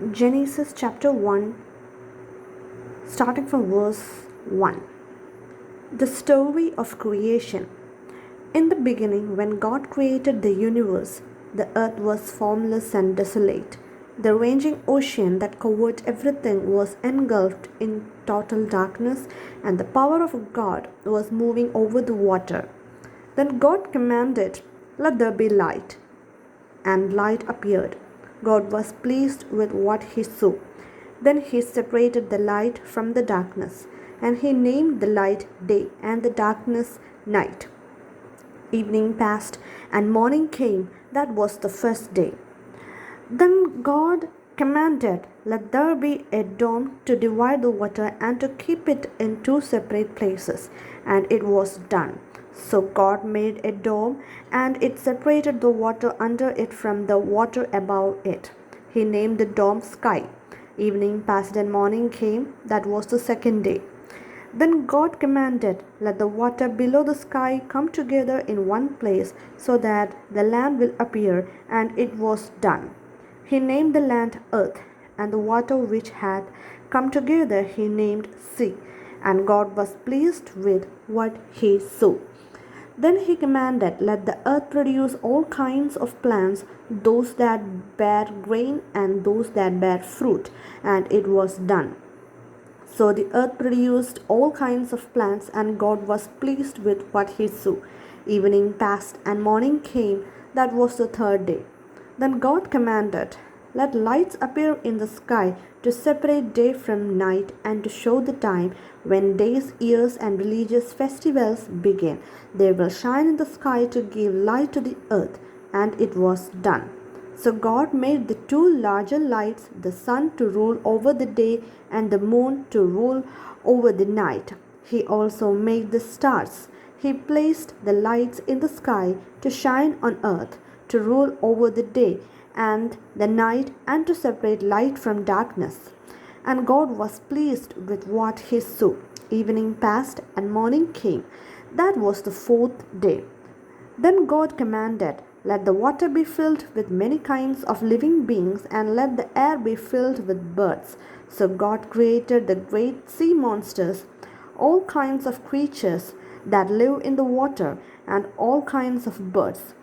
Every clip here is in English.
Genesis chapter 1, starting from verse 1. The story of creation. In the beginning, when God created the universe, the earth was formless and desolate. The raging ocean that covered everything was engulfed in total darkness, and the power of God was moving over the water. Then God commanded, "Let there be light," and light appeared. God was pleased with what he saw. Then he separated the light from the darkness, and he named the light day and the darkness night. Evening passed, and morning came. That was the first day. Then God commanded, "Let there be a dome to divide the water and to keep it in two separate places." And it was done. So God made a dome, and it separated the water under it from the water above it. He named the dome Sky. Evening passed and morning came. That was the second day. Then God commanded, "Let the water below the sky come together in one place, so that the land will appear." And it was done. He named the land Earth, and the water which had come together he named Sea. And God was pleased with what he saw. Then he commanded, "Let the earth produce all kinds of plants, those that bear grain and those that bear fruit." And it was done. So the earth produced all kinds of plants, and God was pleased with what he saw. Evening passed, and morning came. That was the third day. Then God commanded, "Let lights appear in the sky to separate day from night, and to show the time when days, years, and religious festivals begin. They will shine in the sky to give light to the earth." And it was done. So God made the two larger lights, the sun to rule over the day and the moon to rule over the night. He also made the stars. He placed the lights in the sky to shine on earth, to rule over the day and the night, and to separate light from darkness. And God was pleased with what he saw. Evening passed and morning came. That was the fourth day. Then God commanded, "Let the water be filled with many kinds of living beings, and let the air be filled with birds." So God created the great sea monsters, all kinds of creatures that live in the water, and all kinds of birds.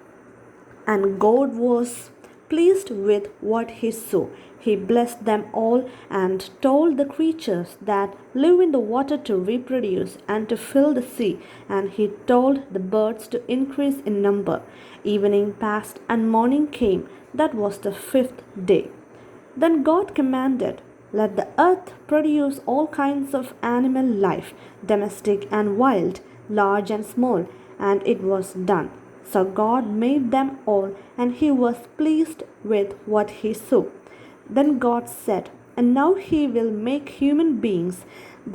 And God was pleased with what he saw. He blessed them all and told the creatures that live in the water to reproduce and to fill the sea. And he told the birds to increase in number. Evening passed and morning came. That was the fifth day. Then God commanded, "Let the earth produce all kinds of animal life, domestic and wild, large and small." And it was done. So God made them all, and he was pleased with what he saw. Then God said, "And now he will make human beings.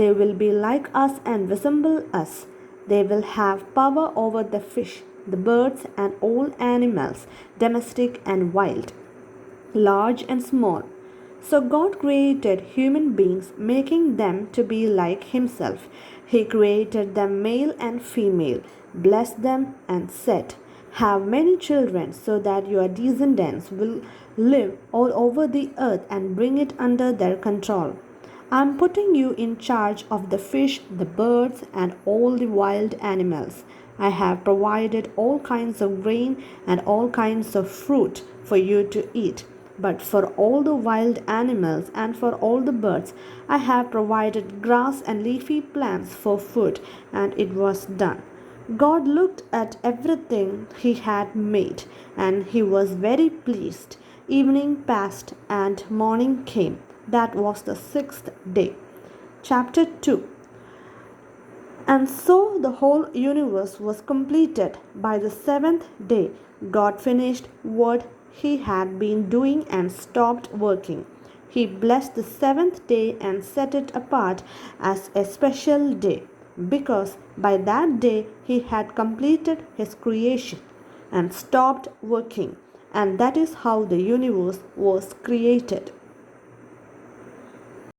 They will be like us and resemble us. They will have power over the fish, the birds, and all animals, domestic and wild, large and small." So God created human beings, making them to be like himself. He created them male and female, blessed them, and said, "Have many children, so that your descendants will live all over the earth and bring it under their control. I am putting you in charge of the fish, the birds, and all the wild animals. I have provided all kinds of grain and all kinds of fruit for you to eat. But for all the wild animals and for all the birds, I have provided grass and leafy plants for food." And it was done. God looked at everything he had made, and he was very pleased. Evening passed and morning came. That was the sixth day. Chapter 2. And so the whole universe was completed. By the seventh day, God finished what he had been doing and stopped working. He blessed the seventh day and set it apart as a special day, because by that day he had completed his creation and stopped working. And that is how the universe was created.